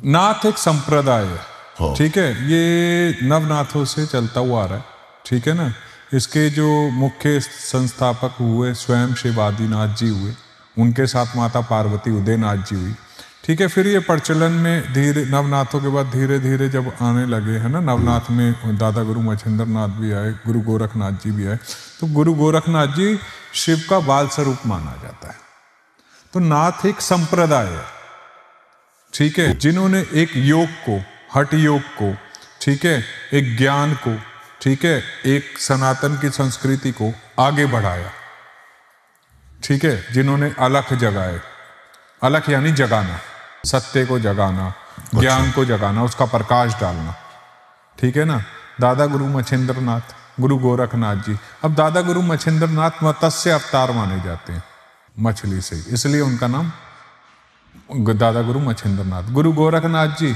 नाथ एक संप्रदाय है, ठीक है, ये नवनाथों से चलता हुआ आ रहा है, ठीक है ना। इसके जो मुख्य संस्थापक हुए स्वयं शिव आदिनाथ जी हुए, उनके साथ माता पार्वती उदयनाथ जी हुई, ठीक है। फिर ये प्रचलन में धीरे नवनाथों के बाद धीरे धीरे जब आने लगे है ना, नवनाथ में दादा गुरु मच्छिंद्र नाथ भी आए, गुरु गोरखनाथ जी भी आए, तो गुरु गोरखनाथ जी शिव का बाल स्वरूप माना जाता है। तो नाथ एक संप्रदाय है, ठीक है, जिन्होंने एक योग को, हठ योग को, ठीक है, एक ज्ञान को, ठीक है, एक सनातन की संस्कृति को आगे बढ़ाया, ठीक है, जिन्होंने अलख जगाए। अलख यानी जगाना, सत्य को जगाना, ज्ञान को जगाना, उसका प्रकाश डालना, ठीक है ना। दादा गुरु मच्छिंद्र नाथ, गुरु गोरखनाथ जी। अब दादा गुरु मच्छिंद्र नाथ मत्स्य अवतार माने जाते हैं, मछली से, इसलिए उनका नाम दादा गुरु मच्छिंद्र नाथ। गुरु गोरखनाथ जी,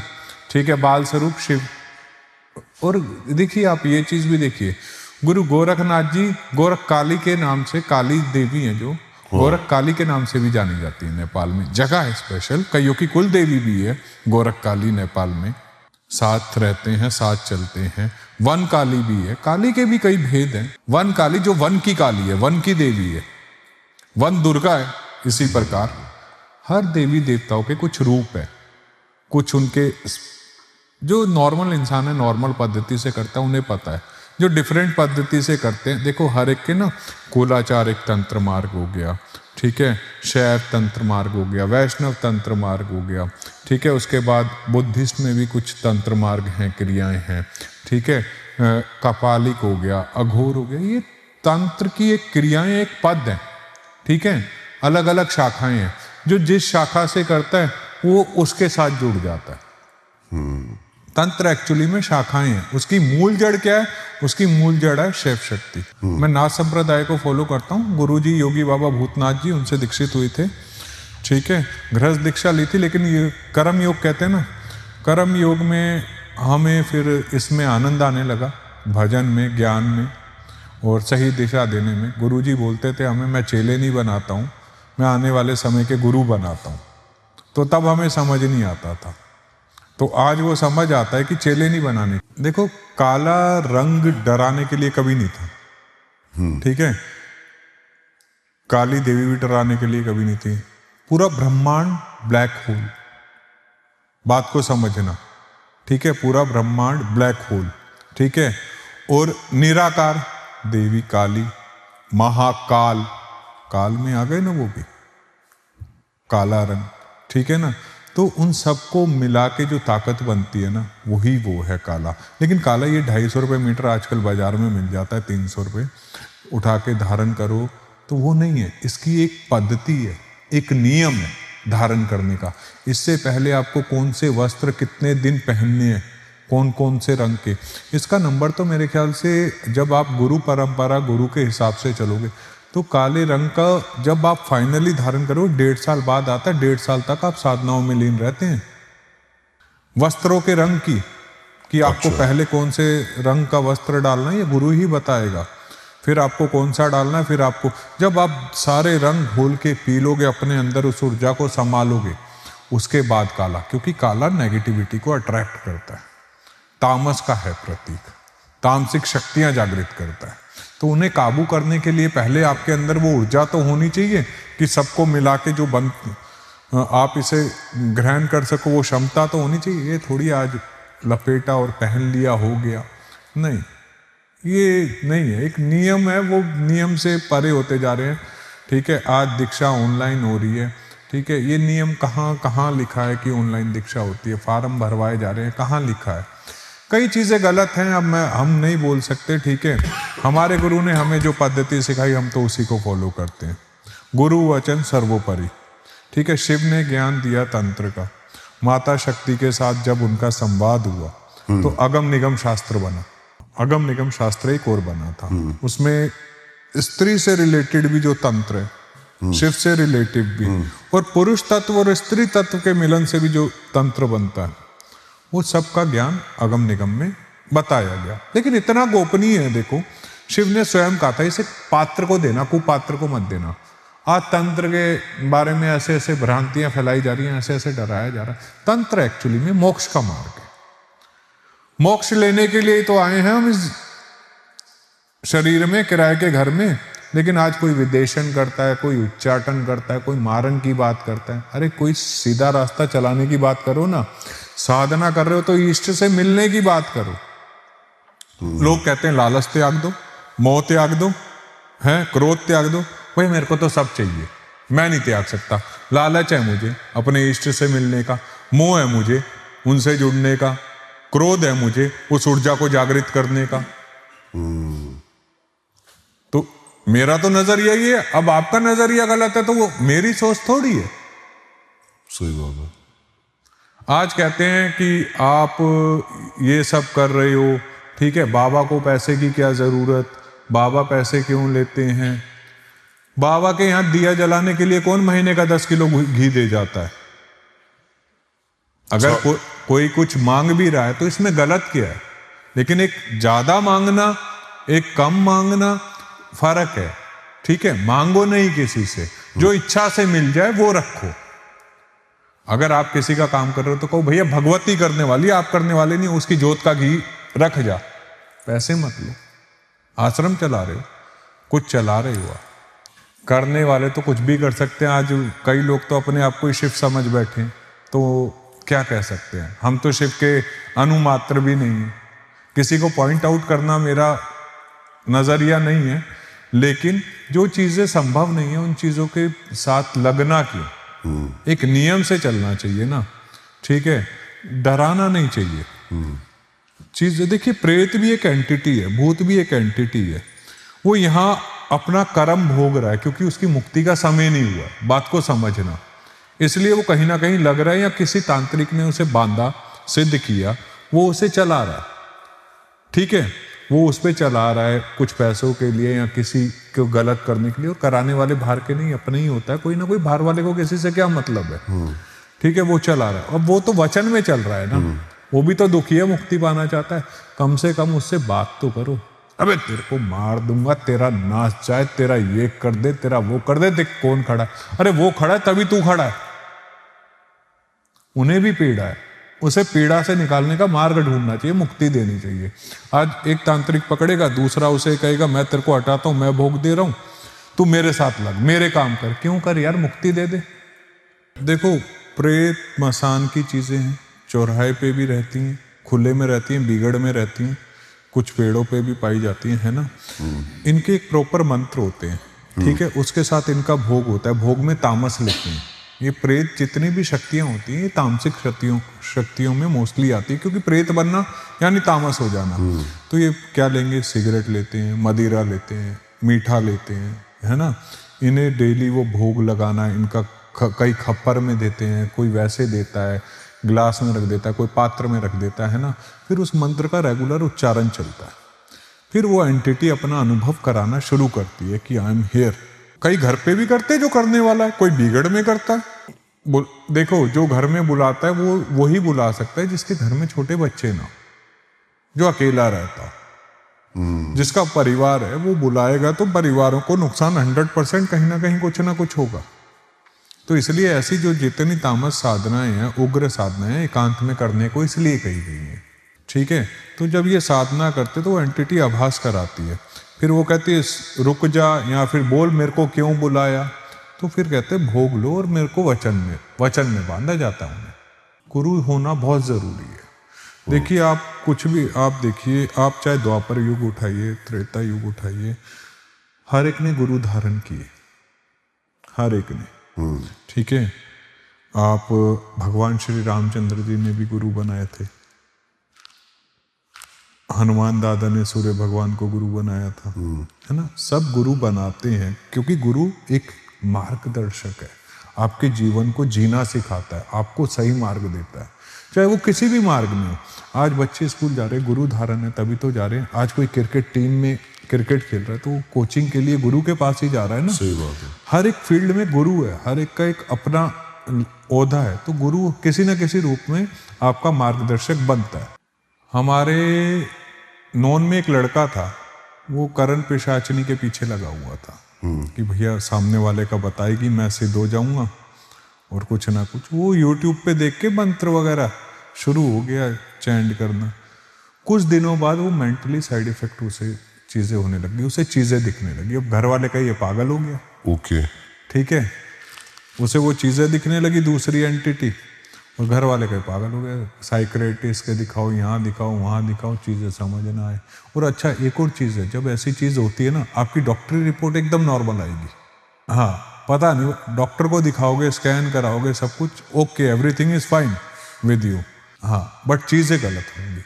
ठीक है, बाल स्वरूप शिव। और देखिए आप ये चीज भी देखिए, गुरु गोरखनाथ जी गोरख काली के नाम से, काली देवी है जो गोरख काली के नाम से भी जानी जाती है। नेपाल में जगह है स्पेशल, कईयों की कुल देवी भी है गोरख काली, नेपाल में साथ रहते हैं, साथ चलते हैं। वन काली भी है, काली के भी कई भेद हैं। वन काली जो वन की काली है, वन की देवी है, वन दुर्गा है। इसी प्रकार हर देवी देवताओं के कुछ रूप है, कुछ उनके जो नॉर्मल इंसान है नॉर्मल पद्धति से करता है उन्हें पता है, जो डिफरेंट पद्धति से करते हैं। देखो हर एक के ना, कुलाचार एक तंत्र मार्ग हो गया, ठीक है, शैव तंत्र मार्ग हो गया, वैष्णव तंत्र मार्ग हो गया, ठीक है, उसके बाद बुद्धिस्ट में भी कुछ तंत्र मार्ग हैं, क्रियाएं हैं, ठीक है, कपालिक हो गया, अघोर हो गया। ये तंत्र की एक क्रियाएं, एक पद है, ठीक है, अलग अलग शाखाएं हैं। जो जिस शाखा से करता है वो उसके साथ जुड़ जाता है। तंत्र एक्चुअली में शाखाएं हैं, उसकी मूल जड़ क्या है? उसकी मूल जड़ है शिव शक्ति। मैं नाथ संप्रदाय को फॉलो करता हूँ, गुरुजी योगी बाबा भूतनाथ जी उनसे दीक्षित हुए थे, ठीक है, गृहस्थ दीक्षा ली थी। लेकिन ये कर्म योग कहते हैं ना, कर्म योग में हमें फिर इसमें आनंद आने लगा, भजन में, ज्ञान में और सही दिशा देने में। गुरुजी बोलते थे हमें, मैं चेले नहीं बनाता हूँ, मैं आने वाले समय के गुरु बनाता हूँ। तो तब हमें समझ नहीं आता था, तो आज वो समझ आता है कि चेले नहीं बनाने। देखो काला रंग डराने के लिए कभी नहीं था, ठीक है, काली देवी भी डराने के लिए कभी नहीं थी। पूरा ब्रह्मांड ब्लैक होल, बात को समझना, ठीक है, पूरा ब्रह्मांड ब्लैक होल, ठीक है, और निराकार देवी काली, महाकाल, काल में आ गए ना वो भी, काला रंग, ठीक है ना। तो उन सबको मिला के जो ताकत बनती है ना, वही वो है काला। लेकिन काला ये 250 रुपये मीटर आजकल बाजार में मिल जाता है, 300 रुपये उठा के धारण करो, तो वो नहीं है। इसकी एक पद्धति है, एक नियम है धारण करने का। इससे पहले आपको कौन से वस्त्र कितने दिन पहनने हैं, कौन कौन से रंग के, इसका नंबर तो मेरे ख्याल से जब आप गुरु परंपरा, गुरु के हिसाब से चलोगे तो काले रंग का जब आप फाइनली धारण करो 1.5 साल बाद आता है। 1.5 साल तक आप साधनाओं में लीन रहते हैं। वस्त्रों के रंग की कि आपको पहले कौन से रंग का वस्त्र डालना है ये गुरु ही बताएगा, फिर आपको कौन सा डालना है, फिर आपको जब आप सारे रंग घोल के पी लोगे, अपने अंदर उस ऊर्जा को संभालोगे, उसके बाद काला, क्योंकि काला नेगेटिविटी को अट्रैक्ट करता है, तामस का है प्रतीक, तामसिक शक्तियां जागृत करता है। तो उन्हें काबू करने के लिए पहले आपके अंदर वो ऊर्जा तो होनी चाहिए कि सबको मिला के जो आप इसे ग्रहण कर सको, वो क्षमता तो होनी चाहिए। ये थोड़ी आज लपेटा और पहन लिया हो गया, नहीं, ये नहीं है, एक नियम है, वो नियम से परे होते जा रहे हैं, ठीक है। आज दीक्षा ऑनलाइन हो रही है, ठीक है, ये नियम कहाँ कहाँ लिखा है कि ऑनलाइन दीक्षा होती है? फॉर्म भरवाए जा रहे हैं, कहाँ लिखा है? कई चीज़ें गलत हैं, अब हम नहीं बोल सकते, ठीक है। हमारे गुरु ने हमें जो पद्धति सिखाई हम तो उसी को फॉलो करते हैं। गुरु वचन सर्वोपरि, ठीक है। शिव ने ज्ञान दिया तंत्र का, माता शक्ति के साथ जब उनका संवाद हुआ तो अगम निगम शास्त्र बना। अगम निगम शास्त्र एक और बना था, उसमें स्त्री से रिलेटेड भी जो तंत्र है, शिव से रिलेटिव भी, और पुरुष तत्व और स्त्री तत्व के मिलन से भी जो तंत्र बनता है, वो सबका ज्ञान अगम निगम में बताया गया। लेकिन इतना गोपनीय है, देखो शिव ने स्वयं कहा था इसे पात्र को देना, कुपात्र को मत देना। आज तंत्र के बारे में ऐसे ऐसे भ्रांतियां फैलाई जा रही हैं, ऐसे ऐसे डराया जा रहा है। तंत्र एक्चुअली में मोक्ष का मार्ग है। मोक्ष लेने के लिए तो आए हैं हम इस शरीर में, किराए के घर में। लेकिन आज कोई विदेशन करता है, कोई उच्चाटन करता है, कोई मारन की बात करता है। अरे कोई सीधा रास्ता चलाने की बात करो ना। साधना कर रहे हो तो इष्ट से मिलने की बात करो। लोग कहते हैं लालच त्याग दो, मोह त्याग दो, है क्रोध त्याग दो। भाई मेरे को तो सब चाहिए, मैं नहीं त्याग सकता। लालच है मुझे अपने इष्ट से मिलने का, मोह है मुझे उनसे जुड़ने का, क्रोध है मुझे उस ऊर्जा को जागृत करने का। तो मेरा तो नजरिया ये है, अब आपका नजरिया गलत है तो वो मेरी सोच थोड़ी है। सही बात है। आज कहते हैं कि आप ये सब कर रहे हो, ठीक है, बाबा को पैसे की क्या जरूरत, बाबा पैसे क्यों लेते हैं। बाबा के यहां दिया जलाने के लिए कौन महीने का 10 किलो घी दे जाता है। अगर कोई कुछ मांग भी रहा है तो इसमें गलत क्या है। लेकिन एक ज्यादा मांगना, एक कम मांगना फर्क है, ठीक है। मांगो नहीं किसी से, जो इच्छा से मिल जाए वो रखो। अगर आप किसी का काम कर रहे हो तो कहो भैया भगवती करने वाली, आप करने वाले नहीं, उसकी जोत का घी रख जा, पैसे मत लो। आश्रम चला रहे हो, कुछ चला रहे हो आप। करने वाले तो कुछ भी कर सकते हैं। आज कई लोग तो अपने आप को ही शिव समझ बैठे हैं, तो क्या कह सकते हैं। हम तो शिव के अनुमात्र भी नहीं है। किसी को पॉइंट आउट करना मेरा नजरिया नहीं है, लेकिन जो चीजें संभव नहीं है उन चीजों के साथ लगना क्यों। एक नियम से चलना चाहिए ना, ठीक है, डराना नहीं चाहिए। चीज देखिए, प्रेत भी एक एंटिटी है, भूत भी एक एंटिटी है। वो यहाँ अपना कर्म भोग रहा है क्योंकि उसकी मुक्ति का समय नहीं हुआ। बात को समझना, इसलिए वो कहीं ना कहीं लग रहा है, या किसी तांत्रिक ने उसे बांधा, सिद्ध किया, वो उसे चला रहा है, ठीक है। वो उस पर चला रहा है कुछ पैसों के लिए या किसी को गलत करने के लिए। और कराने वाले बाहर के नहीं, अपने ही होता है। कोई ना कोई बाहर वाले को किसी से क्या मतलब है, ठीक है। वो चला रहा है। अब वो तो वचन में चल रहा है ना, वो भी तो दुखी है, मुक्ति पाना चाहता है। कम से कम उससे बात तो करो। अबे तेरे को मार दूंगा, तेरा नाश जाए, तेरा ये कर दे, तेरा वो कर दे, देख कौन खड़ा है। अरे वो खड़ा है तभी तू खड़ा है। उन्हें भी पीड़ा है, उसे पीड़ा से निकालने का मार्ग ढूंढना चाहिए, मुक्ति देनी चाहिए। आज एक तांत्रिक पकड़ेगा, दूसरा उसे कहेगा मैं तेरे को हटाता हूं, मैं भोग दे रहा हूं, तू मेरे साथ लग, मेरे काम कर। क्यों कर यार, मुक्ति दे दे। देखो, प्रेत मसान की चीजें हैं, चौराहे पे भी रहती हैं, खुले में रहती हैं, बिगड़ में रहती हैं, कुछ पेड़ों पे भी पाई जाती हैं, है ना। इनके एक प्रॉपर मंत्र होते हैं, ठीक है। उसके साथ इनका भोग होता है। भोग में तामस लिखते हैं। ये प्रेत जितनी भी शक्तियां होती हैं, ये तामसिक शक्तियों में मोस्टली आती है, क्योंकि प्रेत बनना यानी तामस हो जाना। तो ये क्या लेंगे, सिगरेट लेते हैं, मदिरा लेते हैं, मीठा लेते हैं, है ना। इन्हें डेली वो भोग लगाना, इनका कई खप्पर में देते हैं, कोई वैसे देता है, ग्लास में रख देता है, कोई पात्र में रख देता है ना। फिर उस मंत्र का रेगुलर उच्चारण चलता है। फिर वो एंटिटी अपना अनुभव कराना शुरू करती है कि आई एम हियर। कई घर पे भी करते हैं जो करने वाला है, कोई बिगड़ में करता है। देखो, जो घर में बुलाता है वो वही बुला सकता है जिसके घर में छोटे बच्चे ना, जो अकेला रहता, जिसका परिवार है, वो बुलाएगा तो परिवारों को नुकसान 100% कहीं ना कहीं कुछ ना कुछ होगा। तो इसलिए ऐसी जो जितनी तामस साधनाएं हैं, उग्र साधनाएं एकांत में करने को इसलिए कही गई है, ठीक है। तो जब ये साधना करते तो वो एंटिटी आभास कराती है। फिर वो कहती है रुक जा, या फिर बोल मेरे को क्यों बुलाया। तो फिर कहते भोग लो, और मेरे को वचन में बांधा जाता है। गुरु होना बहुत जरूरी है। देखिए, आप कुछ भी आप देखिए, आप चाहे द्वापर युग उठाइए, त्रेता युग उठाइए, हर एक ने गुरु धारण किए, हर एक ने, ठीक है। आप भगवान श्री रामचंद्र जी ने भी गुरु बनाए थे। हनुमान दादा ने सूर्य भगवान को गुरु बनाया था, है ना। सब गुरु बनाते हैं क्योंकि गुरु एक मार्गदर्शक है, आपके जीवन को जीना सिखाता है, आपको सही मार्ग देता है, चाहे वो किसी भी मार्ग में हो। आज बच्चे स्कूल जा रहे हैं, गुरु धारण है तभी तो जा रहे हैं। आज कोई क्रिकेट टीम में क्रिकेट खेल रहा है तो कोचिंग के लिए गुरु के पास ही जा रहा है ना। सही बात है। हर एक फील्ड में गुरु है, हर एक का एक अपना ओहदा है, तो गुरु किसी न किसी रूप में आपका मार्गदर्शक बनता है। हमारे नॉन में एक लड़का था, वो करण पिशाचनी के पीछे लगा हुआ था। कि भैया सामने वाले का बताएगी, मैं सिद्ध हो जाऊंगा और कुछ ना कुछ। वो यूट्यूब पे देख के मंत्र वगैरह शुरू हो गया चैंट करना। कुछ दिनों बाद वो मेंटली साइड इफेक्ट उसे चीज़ें होने लगी, उसे चीज़ें दिखने लगी। अब घर वाले का ये पागल हो गया, ओके, ठीक है, उसे वो चीज़ें दिखने लगी, दूसरी एंटिटी, और घर वाले का पागल हो गया। साइक्रेटिस्ट के दिखाओ, यहाँ दिखाओ, वहाँ दिखाओ, चीज़ें समझ ना आए। और अच्छा एक और चीज़ है, जब ऐसी चीज़ होती है ना, आपकी डॉक्टरी रिपोर्ट एकदम नॉर्मल आएगी। हाँ, पता नहीं, डॉक्टर को दिखाओगे, स्कैन कराओगे, सब कुछ okay, everything is fine with you, हाँ, बट चीज़ें गलत होंगी।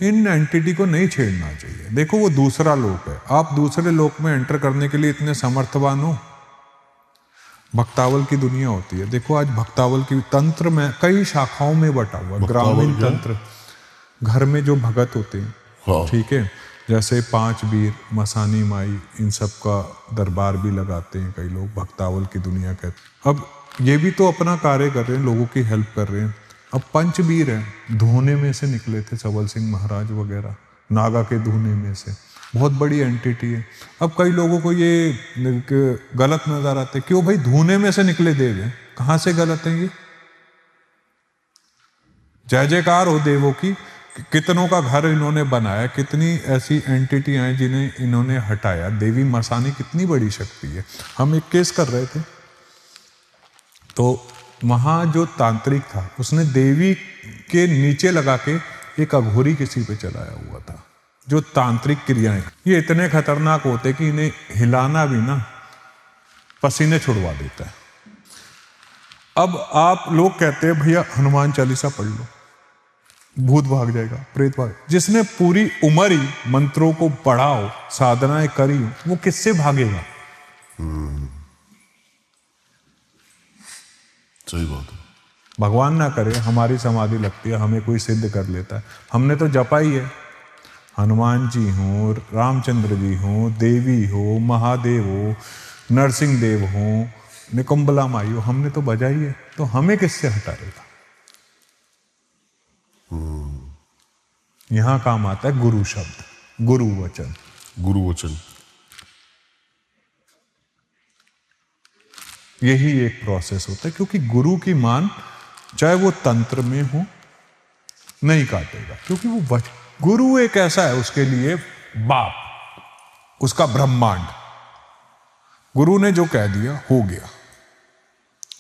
इन एंटिटी को नहीं छेड़ना चाहिए। देखो वो दूसरा लोक है, आप दूसरे लोक में एंटर करने के लिए इतने समर्थवान हो। भक्तावल की दुनिया होती है, देखो आज भक्तावल की तंत्र में कई शाखाओं में बटा हुआ। ग्रामीण तंत्र, घर में जो भगत होते हैं, हाँ। ठीक है, जैसे 5 वीर, मसानी माई, इन सब का दरबार भी लगाते हैं कई लोग, भक्तावल की दुनिया कहते। अब ये भी तो अपना कार्य कर रहे हैं, लोगों की हेल्प कर रहे हैं। अब पंचवीर हैं, धोने में से निकले थे सबल सिंह महाराज वगैरह, नागा के धोने में से, बहुत बड़ी एंटिटी है। अब कई लोगों को ये गलत नजर आते, क्यों भाई धोने में से निकले देव हैं, कहां से गलत है ये? जय जयकार हो देवों की, कितनों का घर इन्होंने बनाया, कितनी ऐसी एंटिटियां हैं जिन्हें इन्होंने हटाया। देवी मसानी कितनी बड़ी शक्ति है। हम एक केस कर रहे थे, तो वहां जो तांत्रिक था उसने देवी के नीचे लगा के एक अघोरी किसी पे चलाया हुआ था। जो तांत्रिक क्रियाएं ये इतने खतरनाक होते कि इन्हें हिलाना भी ना पसीने छुड़वा देता है। अब आप लोग कहते हैं भैया हनुमान चालीसा पढ़ लो, भूत भाग जाएगा, प्रेत भाग। जिसने पूरी उम्र ही मंत्रों को पढ़ाओ, साधनाएं करी, वो किससे भागेगा? सही बात है। भगवान ना करे हमारी समाधि लगती है, हमें कोई सिद्ध कर लेता है, हमने तो जपा ही है। हनुमान जी हो, रामचंद्र जी हो, देवी हो, महादेव हो, नरसिंह देव हो, निकुंबला माई हो, हमने तो बजाई है, तो हमें किससे हटाएगा? यहां काम आता है गुरु शब्द, गुरु वचन। गुरु वचन, यही एक प्रोसेस होता है, क्योंकि गुरु की मान चाहे वो तंत्र में हो नहीं काटेगा, क्योंकि वो गुरु एक ऐसा है, उसके लिए बाप, उसका ब्रह्मांड। गुरु ने जो कह दिया हो गया।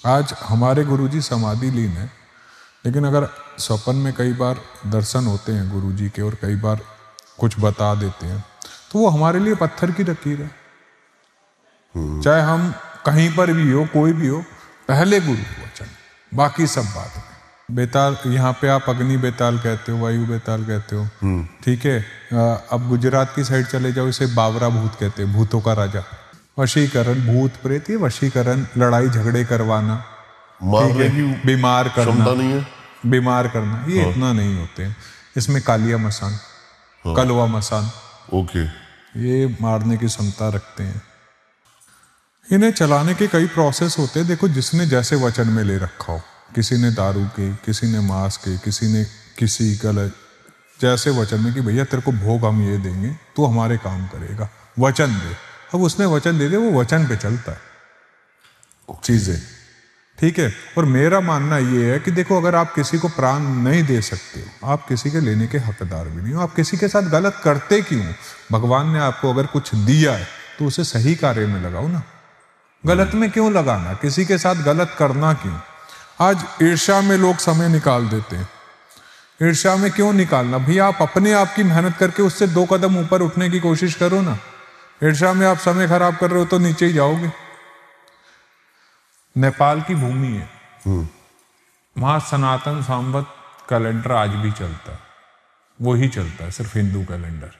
आज हमारे गुरुजी समाधि लीन है, लेकिन अगर स्वप्न में कई बार दर्शन होते हैं गुरुजी के और कई बार कुछ बता देते हैं, तो वो हमारे लिए पत्थर की लकीर है। चाहे हम कहीं पर भी हो, कोई भी हो, पहले गुरु वचन, बाकी सब बात है। बेताल, यहाँ पे आप अग्नि बेताल कहते हो, वायु बेताल कहते हो, ठीक है। अब गुजरात की साइड चले जाओ, इसे बावरा भूत कहते हैं, भूतों का राजा। वशीकरण, भूत प्रेत, ये वशीकरण, लड़ाई झगड़े करवाना, मारने की बीमार करना, क्षमता नहीं है, बीमार करना, ये इतना नहीं होते हैं। इसमें कालिया मसान, कलवा मसान, ओके, ये मारने की क्षमता रखते हैं। इन्हें चलाने के कई प्रोसेस होते हैं। देखो जिसने जैसे वचन में ले रखा हो, किसी ने दारू के, किसी ने मांस के, किसी ने किसी गलत, जैसे वचन में कि भैया तेरे को भोग हम ये देंगे, तू हमारे काम करेगा, वचन दे। अब उसने वचन दे दिया, वो वचन पे चलता है चीजें, ठीक है। और मेरा मानना ये है कि देखो अगर आप किसी को प्राण नहीं दे सकते हो, आप किसी के लेने के हकदार भी नहीं हो, आप किसी के साथ गलत करते क्यों? भगवान ने आपको अगर कुछ दिया है तो उसे सही कार्य में लगाओ ना, गलत में क्यों लगाना? किसी के साथ गलत करना क्यों? आज ईर्ष्या में लोग समय निकाल देते हैं। ईर्ष्या में क्यों निकालना भैया? आप अपने आप की मेहनत करके उससे 2 कदम ऊपर उठने की कोशिश करो ना। ईर्ष्या में आप समय खराब कर रहे हो तो नीचे ही जाओगे। नेपाल की भूमि है, वहां सनातन संवत कैलेंडर आज भी चलता है, वही चलता है, सिर्फ हिंदू कैलेंडर,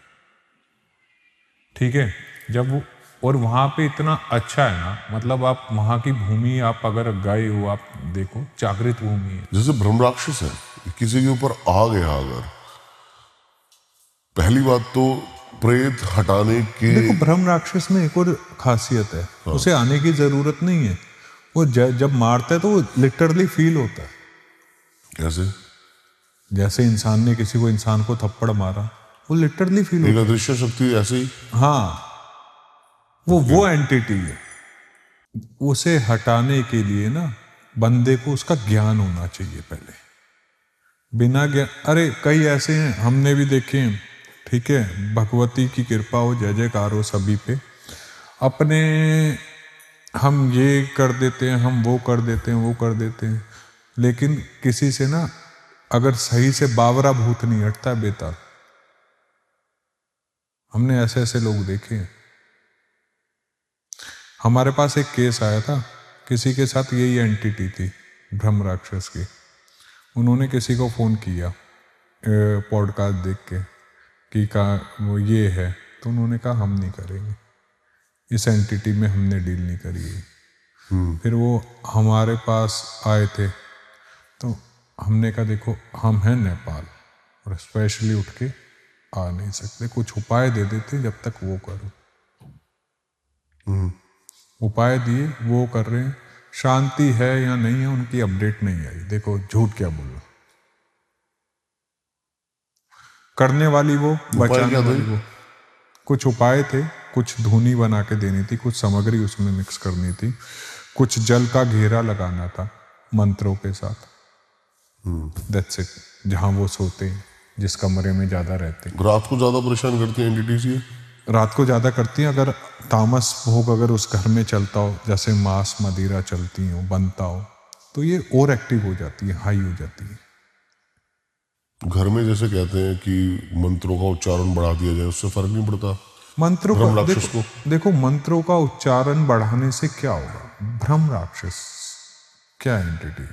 ठीक है। जब वो, और वहां पे इतना अच्छा है ना, मतलब आप वहां की भूमि, आप अगर गए हो, आप देखो जागृत भूमि है। जैसे ब्रह्म राक्षस है, किसी के ऊपर आ गया अगर, पहली बात तो प्रेत हटाने के, देखो ब्रह्म राक्षस में एक और खासियत है, उसे आने की जरूरत नहीं है। वो जब मारता है तो वो लिटरली फील होता है। कैसे? जैसे इंसान ने किसी को, इंसान को थप्पड़ मारा, वो लिटरली फील होता है। एक अदृश्य शक्ति ऐसे ही, हाँ, वो एंटिटी है। उसे हटाने के लिए ना बंदे को उसका ज्ञान होना चाहिए पहले। बिना ज्ञान, अरे कई ऐसे हैं, हमने भी देखे हैं, ठीक है, भगवती की कृपा हो, जय जयकार हो सभी पे। अपने हम ये कर देते हैं, हम वो कर देते हैं, वो कर देते हैं, लेकिन किसी से ना अगर सही से बावरा भूत नहीं हटता बेताल। हमने ऐसे ऐसे लोग देखे हैं। हमारे पास एक केस आया था, किसी के साथ यही एंटिटी थी ब्रह्म राक्षस की। उन्होंने किसी को फ़ोन किया पॉडकास्ट देख के कि वो ये है, तो उन्होंने कहा हम नहीं करेंगे, इस एंटिटी में हमने डील नहीं करी है। फिर वो हमारे पास आए थे, तो हमने कहा देखो हम हैं नेपाल और स्पेशली उठ के आ नहीं सकते, कुछ उपाय दे देते जब तक वो करो। उपाय दिए, वो कर रहे हैं, शांति है या नहीं है उनकी अपडेट नहीं आई। देखो झूठ क्या बोल रहा, करने वाली वो, बचाने वाली वो। कुछ उपाय थे, कुछ धुनी बना के देनी थी, कुछ सामग्री उसमें मिक्स करनी थी, कुछ जल का घेरा लगाना था मंत्रों के साथ। That's it. जहां वो सोते हैं, जिस कमरे में ज्यादा रहते हैं। रात को ज्यादा परेशान करती है एंटिटीज ये? रात को ज्यादा करती हैं। अगर तामस भोग अगर उस घर में चलता हो, जैसे मांस मदिरा चलती हो, बनता हो, तो ये और एक्टिव हो जाती है, हाई हो जाती है। घर में जैसे कहते हैं कि मंत्रों का उच्चारण बढ़ा दिया जाए, उससे फर्क नहीं पड़ता मंत्रों भ्रम का? राक्षस को? देखो मंत्रों का उच्चारण बढ़ाने से क्या होगा? भ्रम राक्षस क्या एंटिटी?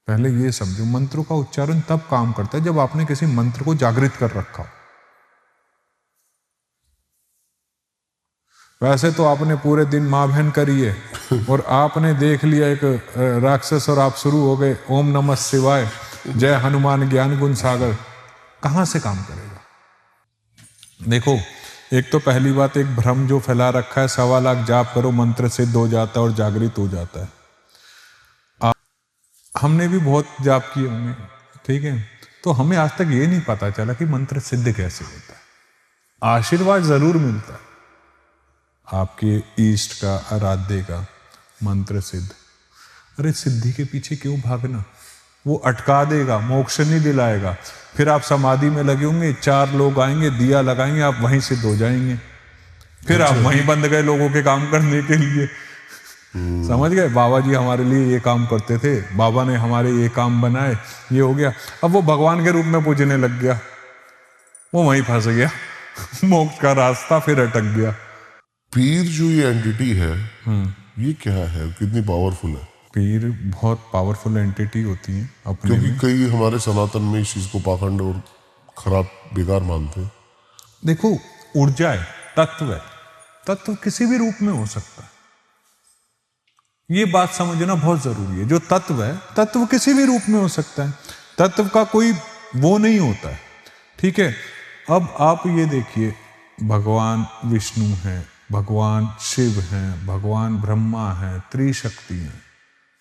पहले ये समझो, मंत्रों का उच्चारण तब काम करता है जब आपने किसी मंत्र को जागृत कर रखा हो। वैसे तो आपने पूरे दिन माँ बहन करी है और आपने देख लिया एक राक्षस और आप शुरू हो गए ओम नमः शिवाय, जय हनुमान ज्ञान गुण सागर, कहां से काम करेगा? देखो, एक तो पहली बात, एक भ्रम जो फैला रखा है, 1.25 लाख जाप करो मंत्र सिद्ध हो जाता है और जागृत हो जाता है। हमने भी बहुत जाप किए होंगे, ठीक है, तो हमें आज तक ये नहीं पता चला कि मंत्र सिद्ध कैसे होता है। आशीर्वाद जरूर मिलता है आपके इष्ट का, आराध्य का, मंत्र सिद्ध। अरे सिद्धि के पीछे क्यों भागना? वो अटका देगा, मोक्ष नहीं दिलाएगा। फिर आप समाधि में लगे होंगे, 4 लोग आएंगे, दिया लगाएंगे, आप वहीं सिद्ध हो जाएंगे। फिर आप वहीं बंद गए लोगों के काम करने के लिए। समझ गए? बाबा जी हमारे लिए ये काम करते थे, बाबा ने हमारे ये काम बनाए, ये हो गया। अब वो भगवान के रूप में पूजने लग गया, वो वहीं फंस गया मोक्ष का रास्ता फिर अटक गया। पीर जो ये एंटिटी है, ये क्या है, कितनी पावरफुल है? पीर बहुत पावरफुल एंटिटी होती है अपने क्योंकि में। कई हमारे सनातन में इस चीज को पाखंड और खराब बेकार मानते हैं। देखो, ऊर्जा है, तत्व है, तत्व किसी भी रूप में हो सकता है, ये बात समझना बहुत जरूरी है। जो तत्व है, तत्व किसी भी रूप में हो सकता है, तत्व का कोई वो नहीं होता है, ठीक है। अब आप ये देखिए, भगवान विष्णु हैं, भगवान शिव हैं, भगवान ब्रह्मा हैं, त्रिशक्ति हैं,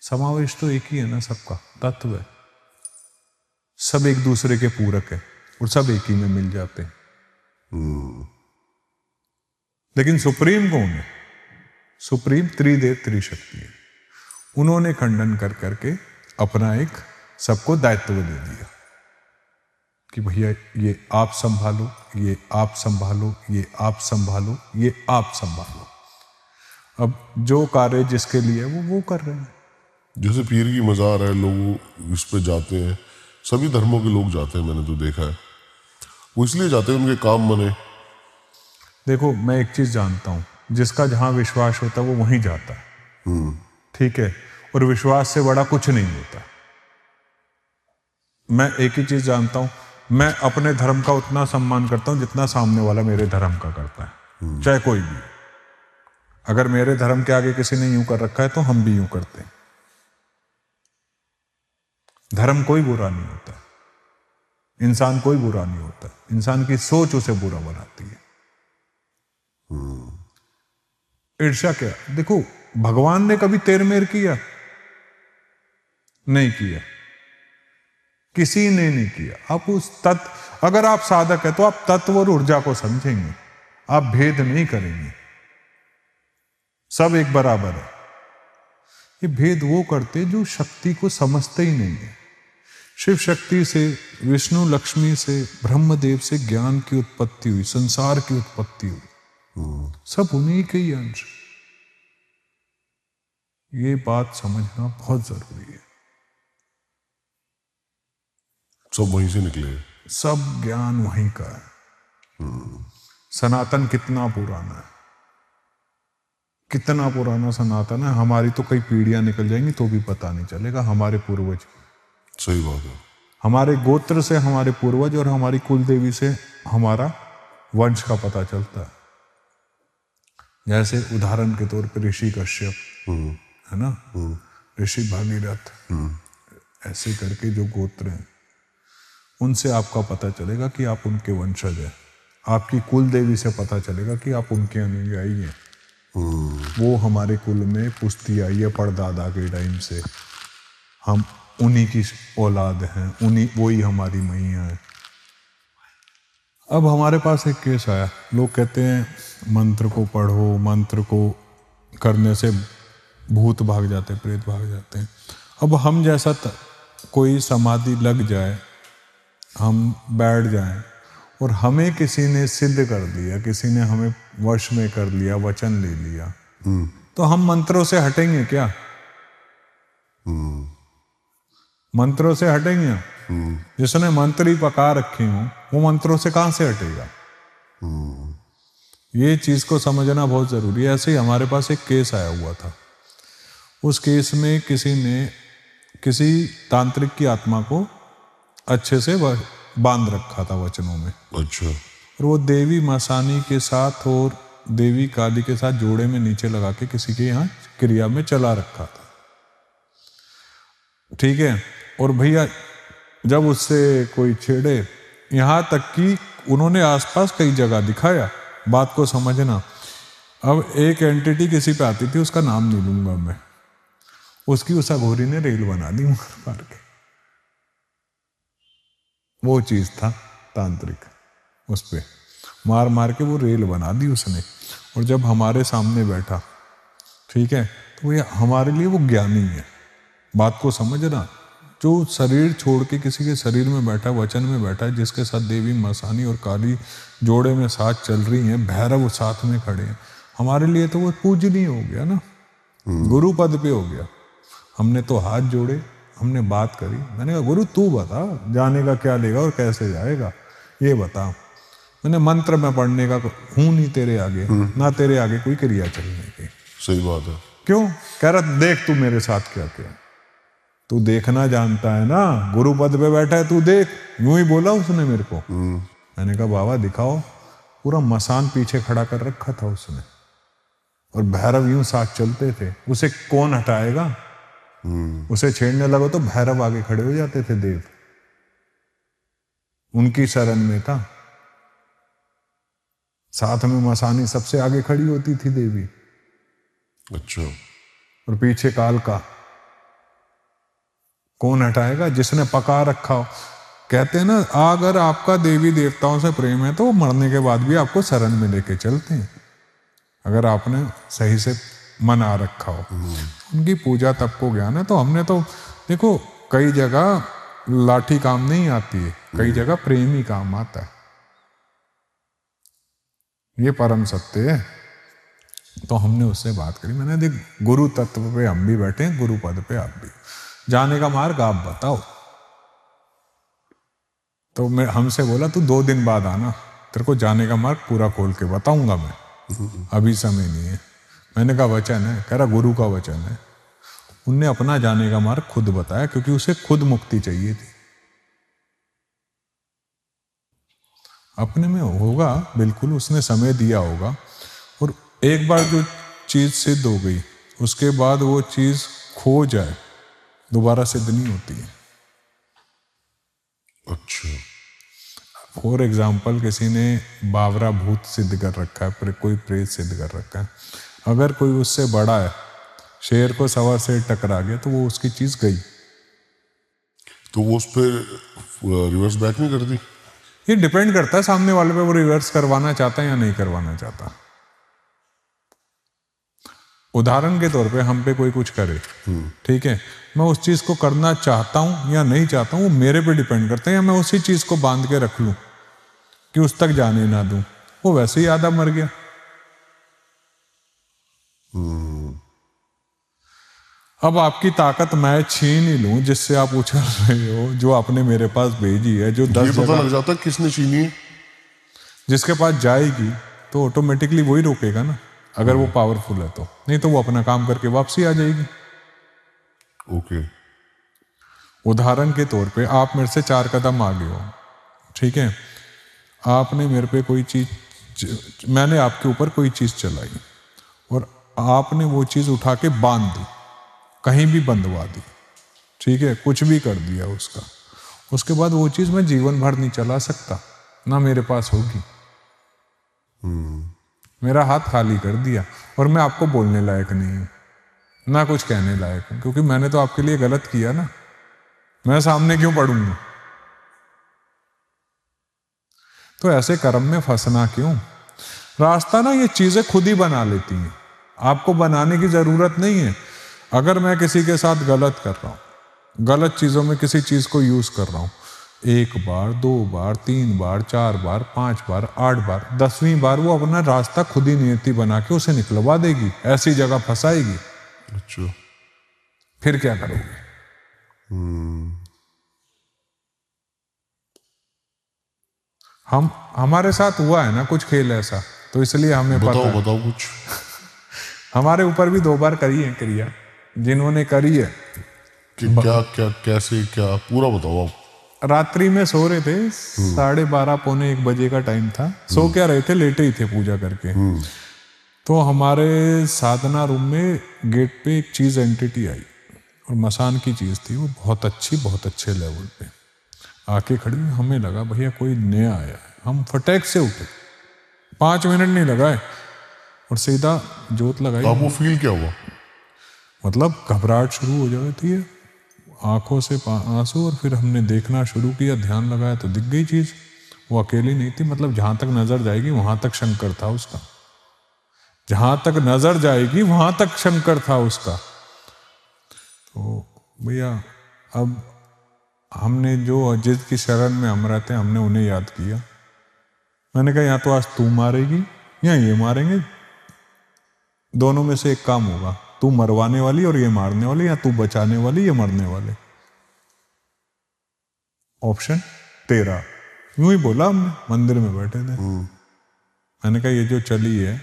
समावेश तो एक ही है ना सबका, तत्व है। सब एक दूसरे के पूरक है और सब एक ही में मिल जाते हैं। लेकिन सुप्रीम कौन है? सुप्रीम त्रिदेव त्रिशक्ति है। उन्होंने खंडन कर करके अपना एक सबको दायित्व दे दिया कि भैया ये आप संभालो, ये आप संभालो, ये आप संभालो, ये आप संभालो। अब जो कार्य जिसके लिए वो कर रहे हैं। जैसे पीर की मज़ार है, लोग इस पे जाते हैं, सभी धर्मों के लोग जाते हैं, मैंने तो देखा है। वो इसलिए जाते हैं उनके काम बने। देखो, मैं एक चीज जानता हूं, जिसका जहां विश्वास होता है वो वहीं जाता है, ठीक है, और विश्वास से बड़ा कुछ नहीं होता। मैं एक ही चीज जानता हूं, मैं अपने धर्म का उतना सम्मान करता हूं जितना सामने वाला मेरे धर्म का करता है, चाहे कोई भी। अगर मेरे धर्म के आगे किसी ने यूं कर रखा है तो हम भी यूं करते हैं। धर्म कोई बुरा नहीं होता, इंसान कोई बुरा नहीं होता, इंसान की सोच उसे बुरा बनाती है। ईर्ष्या क्या? देखो, भगवान ने कभी तेर मेर किया? नहीं किया, किसी ने नहीं किया। आप उस तत्व, अगर आप साधक है तो आप तत्व और ऊर्जा को समझेंगे। आप भेद नहीं करेंगे, सब एक बराबर है। ये भेद वो करते जो शक्ति को समझते ही नहीं है। शिव शक्ति से, विष्णु लक्ष्मी से, ब्रह्मदेव से ज्ञान की उत्पत्ति हुई, संसार की उत्पत्ति हुई, सब उन्हीं के ही अंश। ये बात समझना बहुत जरूरी है। सब वहीं से निकले, सब ज्ञान वहीं का है। सनातन कितना पुराना है, कितना पुराना सनातन है। हमारी तो कई पीढ़ियां निकल जाएंगी तो भी पता नहीं चलेगा हमारे पूर्वज। सही बात है। हमारे गोत्र से हमारे पूर्वज और हमारी कुल देवी से हमारा वंश का पता चलता है। जैसे उदाहरण के तौर पर ऋषि कश्यप है ना, ऋषि भागीरथ, ऐसे करके जो गोत्र हैं उनसे आपका पता चलेगा कि आप उनके वंशज हैं। आपकी कुल देवी से पता चलेगा कि आप उनके अनुयायी हैं। वो हमारे कुल में पुश्ती आई है परदादा के टाइम से, हम उन्हीं की औलाद हैं, उन्हीं वही हमारी मैया है। अब हमारे पास एक केस आया, लोग कहते हैं मंत्र को पढ़ो, मंत्र को करने से भूत भाग जाते, प्रेत भाग जाते हैं। अब हम जैसा कोई समाधि लग जाए, हम बैठ जाएं और हमें किसी ने सिद्ध कर दिया, किसी ने हमें वश में कर लिया, वचन ले लिया, तो हम मंत्रों से हटेंगे क्या? मंत्रों से हटेंगे? जिसने मंत्र ही पका रखे हो वो मंत्रों से कहां से हटेगा? ये चीज को समझना बहुत जरूरी है। ऐसे ही हमारे पास एक केस आया हुआ था। उस केस में किसी ने किसी तांत्रिक की आत्मा को अच्छे से बांध रखा था वचनों में। अच्छा। और वो देवी मसानी के साथ और देवी काली के साथ जोड़े में नीचे लगा के किसी के यहाँ क्रिया में चला रखा था, ठीक है। और भैया जब उससे कोई छेड़े, यहाँ तक कि उन्होंने आसपास कई जगह दिखाया, बात को समझना। अब एक एंटिटी किसी पे आती थी, उसका नाम नहीं लूंगा मैं, उसकी उस अघोरी ने रेल बना दी मार मार के। वो चीज था तांत्रिक, उस पे मार मार के वो रेल बना दी उसने। और जब हमारे सामने बैठा, ठीक है, तो वो हमारे लिए वो ज्ञानी है। बात को समझना, जो शरीर छोड़ के किसी के शरीर में बैठा, वचन में बैठा है, जिसके साथ देवी मसानी और काली जोड़े में साथ चल रही हैं, भैरव साथ में खड़े हैं, हमारे लिए तो वो पूजनीय हो गया ना, गुरु पद पे हो गया। हमने तो हाथ जोड़े, हमने बात करी। मैंने कहा गुरु तू बता, जाने का क्या लेगा और कैसे जाएगा ये बता। मैंने मंत्र में पढ़ने का हूं नहीं तेरे आगे, ना तेरे आगे कोई क्रिया चलने की। सही बात है। क्यों? कह रहा देख तू मेरे साथ क्या क्या। तू देखना जानता है ना, गुरु पद पे बैठा है, तू देख। यूं ही बोला उसने मेरे को। मैंने कहा बाबा दिखाओ। पूरा मसान पीछे खड़ा कर रखा था उसने, और भैरव यूं साथ चलते थे। उसे कौन हटाएगा? उसे छेड़ने लगो तो भैरव आगे खड़े हो जाते थे, देव उनकी शरण में था। साथ में मसानी सबसे आगे खड़ी होती थी देवी। अच्छा। और पीछे काल का। कौन हटाएगा? जिसने पका रखा हो। कहते हैं ना, अगर आपका देवी देवताओं से प्रेम है तो वो मरने के बाद भी आपको शरण में लेके चलते हैं, अगर आपने सही से मना रखा हो। उनकी पूजा तब को ज्ञान है। तो हमने तो देखो, कई जगह लाठी काम नहीं आती है, कई जगह प्रेम ही काम आता है। ये परम सत्य है। तो हमने उससे बात करी। मैंने देख, गुरु तत्व पे हम भी बैठे हैं, गुरु पद पे आप भी। जाने का मार्ग आप बताओ। तो मैं हमसे बोला तू 2 दिन बाद आना, तेरे को जाने का मार्ग पूरा खोल के बताऊंगा मैं, अभी समय नहीं है। मैंने कहा वचन है? कह रहा गुरु का वचन है। उनने अपना जाने का मार्ग खुद बताया, क्योंकि उसे खुद मुक्ति चाहिए थी। अपने में होगा बिल्कुल, उसने समय दिया होगा। और एक बार जो चीज सिद्ध हो गई, उसके बाद वो चीज खो जाए, दोबारा सिद्ध नहीं होती है। अच्छा। फॉर एग्जाम्पल, किसी ने बावरा भूत सिद्ध कर रखा है, कोई प्रेत सिद्ध कर रखा है। अगर कोई उससे बड़ा है, शेर को सवा से टकरा गया, तो वो उसकी चीज गई। तो वो उस पर रिवर्स बैक नहीं करती? ये डिपेंड करता है सामने वाले पे, वो रिवर्स करवाना चाहता है या नहीं करवाना चाहता। उदाहरण के तौर पे हम पे कोई कुछ करे, ठीक है, मैं उस चीज को करना चाहता हूं या नहीं चाहता हूं, वो मेरे पे डिपेंड करता है, या मैं उसी चीज को बांध के रख लूं कि उस तक जाने ना दूं, वो वैसे ही आधा मर गया। अब आपकी ताकत मैं छीन ही लूं जिससे आप उछल रहे हो, जो आपने मेरे पास भेजी है, जो 10 ये पता लग जाता है किसने छीनी है। जिसके पास जाएगी तो ऑटोमेटिकली वही रोकेगा ना, अगर वो पावरफुल है तो, नहीं तो वो अपना काम करके वापसी आ जाएगी। ओके। उदाहरण के तौर पे आप मेरे से 4 कदम आगे हो, ठीक है, आपने मेरे पे कोई चीज, मैंने आपके ऊपर कोई चीज चलाई और आपने वो चीज उठा के बांध दी, कहीं भी बंधवा दी, ठीक है, कुछ भी कर दिया उसका, उसके बाद वो चीज मैं जीवन भर नहीं चला सकता, ना मेरे पास होगी। मेरा हाथ खाली कर दिया और मैं आपको बोलने लायक नहीं हूं, ना कुछ कहने लायक हूं, क्योंकि मैंने तो आपके लिए गलत किया ना, मैं सामने क्यों पढ़ूंगा? तो ऐसे कर्म में फंसना क्यों? रास्ता ना ये चीजें खुद ही बना लेती हैं, आपको बनाने की जरूरत नहीं है। अगर मैं किसी के साथ गलत कर रहा हूं, गलत चीजों में किसी चीज को यूज कर रहा हूं, 1 बार 2 बार 3 बार 4 बार 5 बार 8 बार 10वीं बार वो अपना रास्ता खुद ही नियति बना के उसे निकलवा देगी, ऐसी जगह फंसाएगी। अच्छा, फिर क्या करोगे? हमारे साथ हुआ है ना कुछ खेल ऐसा, तो इसलिए हमें पता है। बताओ कुछ। हमारे ऊपर भी 2 बार करी है क्रिया, जिन्होंने करी है कि क्या क्या कैसे क्या पूरा बताओ आप। रात्रि में सो रहे थे, 12:30 पौने 1 बजे का टाइम था, सो क्या रहे थे, लेटे ही थे पूजा करके। तो हमारे साधना रूम में गेट पे एक चीज एंटिटी आई और मसान की चीज थी, वो बहुत अच्छी, बहुत अच्छे लेवल पे आके खड़ी, हमें लगा भैया कोई नया आया है, हम फटैक से उठे, 5 मिनट नहीं लगाए और सीधा जोत लगाई। आपको फील क्या हुआ? मतलब घबराहट शुरू हो जाती है, आंखों से आंसू, और फिर हमने देखना शुरू किया, ध्यान लगाया तो दिख गई चीज, वो अकेली नहीं थी, मतलब जहां तक नजर जाएगी वहां तक शंकर था उसका, जहां तक नजर जाएगी वहां तक शंकर था उसका। तो भैया अब हमने जो जिसकी शरण में हम रहते हैं, हमने उन्हें याद किया। मैंने कहा या तो आज तू मारेगी या ये मारेंगे, दोनों में से एक काम होगा, तू मरवाने वाली और ये मारने वाली, या तू बचाने वाली ये मरने वाले, ऑप्शन तेरा। यूं ही बोला हमने, मंदिर में बैठे थे। मैंने कहा ये जो चली है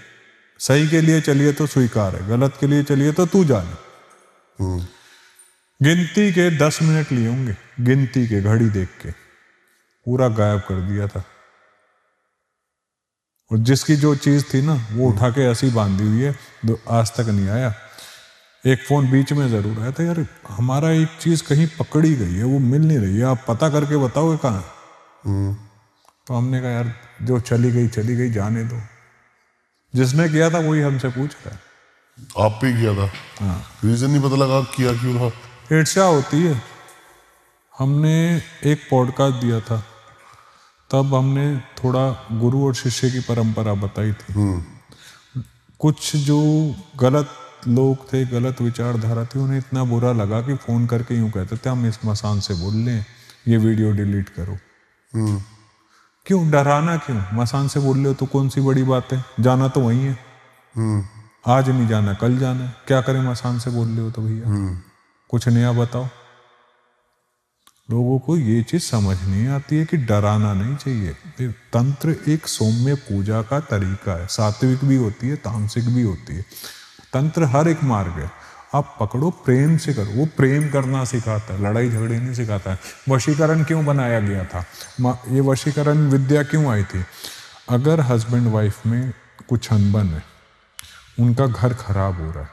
सही के लिए चलिए तो स्वीकार है, गलत के लिए चलिए तो तू जाने। गिनती के 10 मिनट लिए होंगे, गिनती के, घड़ी देख के पूरा गायब कर दिया था, और जिसकी जो चीज थी ना वो उठा के ऐसी बांधी हुई है, आज तक नहीं आया। एक फोन बीच में जरूर आया था, यार हमारा एक चीज कहीं पकड़ी गई है, वो मिल नहीं रही है, आप पता करके बताओगे कहाँ। तो हमने कहा यार जो चली गई जाने दो, जिसने किया था वही हमसे पूछ रहा है। आप पे किया था? हाँ। रीजन नहीं पता लगा किया क्यों था? ईर्ष्या होती है। हमने एक पॉडकास्ट दिया था, तब हमने थोड़ा गुरु और शिष्य की परंपरा बताई थी। कुछ जो गलत लोग थे, गलत विचारधारा थी, उन्हें इतना बुरा लगा कि फोन करके यूं कहते थे हम इस मसान से बोल लें, ये वीडियो डिलीट करो। क्यों डराना, क्यों? मसान से बोल रहे हो तो कौन सी बड़ी बात है, जाना तो वही है। आज नहीं जाना कल जाना है, क्या करें मसान से बोल रहे हो तो भैया कुछ नया बताओ। लोगों को ये चीज समझ नहीं आती है कि डराना नहीं चाहिए। तंत्र एक सौम्य पूजा का तरीका है, सात्विक भी होती है, तामसिक भी होती है। तंत्र हर एक मार्ग है, आप पकड़ो, प्रेम से करो। वो प्रेम करना सिखाता है, लड़ाई झगड़े नहीं सिखाता है। वशीकरण क्यों बनाया गया था, ये वशीकरण विद्या क्यों आई थी? अगर हस्बैंड वाइफ में कुछ अनबन है, उनका घर खराब हो रहा है,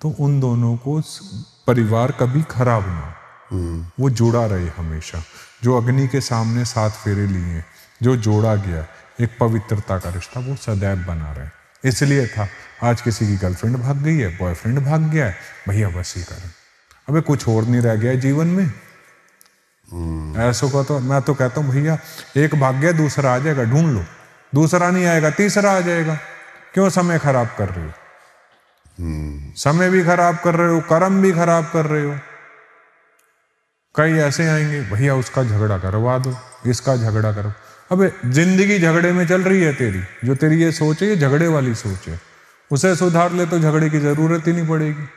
तो उन दोनों को परिवार कभी खराब ना, वो जुड़ा रहे हमेशा। जो अग्नि के सामने 7 फेरे लिए, जो जोड़ा गया एक पवित्रता का रिश्ता, वो सदैव बना रहे। इसलिए था, आज किसी की गर्लफ्रेंड भाग गई है, बॉयफ्रेंड भाग गया है, भैया वशीकरण। अबे कुछ और नहीं रह गया है जीवन में, ऐसो को तो मैं तो कहता हूँ भैया, एक भाग गया दूसरा आ जाएगा, ढूंढ लो। दूसरा नहीं आएगा तीसरा आ जाएगा। क्यों समय खराब कर रहे हो? समय भी खराब कर रहे हो, कर्म भी खराब कर रहे हो। कई ऐसे आएंगे, भैया उसका झगड़ा करवा दो, इसका झगड़ा करो। अबे जिंदगी झगड़े में चल रही है तेरी, जो तेरी ये सोच है ये झगड़े वाली सोच है। उसे सुधार ले तो झगड़े की जरूरत ही नहीं पड़ेगी।